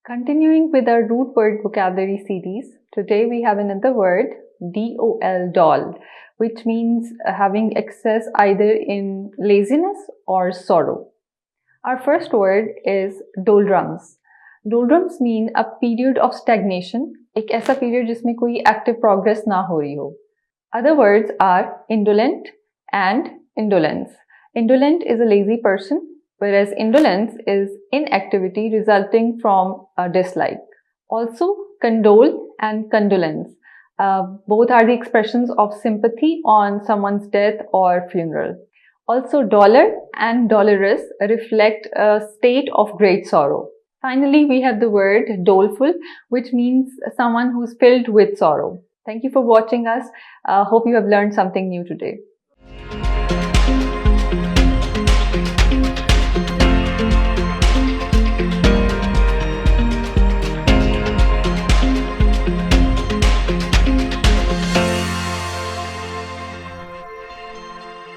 Continuing with our root word vocabulary series, today we have another word, DOL, doll, which means having excess either in laziness or sorrow. Our first word is doldrums. Doldrums mean a period of stagnation, एक ऐसा period जिसमें कोई active progress ना हो रही हो. Other words are indolent and indolence. Indolent is a lazy person, whereas indolence is inactivity resulting from a dislike. Also, condole and condolence. Both are the expressions of sympathy on someone's death or funeral. Also, dollar and dolorous reflect a state of great sorrow. Finally, we have the word doleful, which means someone who's filled with sorrow. Thank you for watching us. Hope you have learned something new today.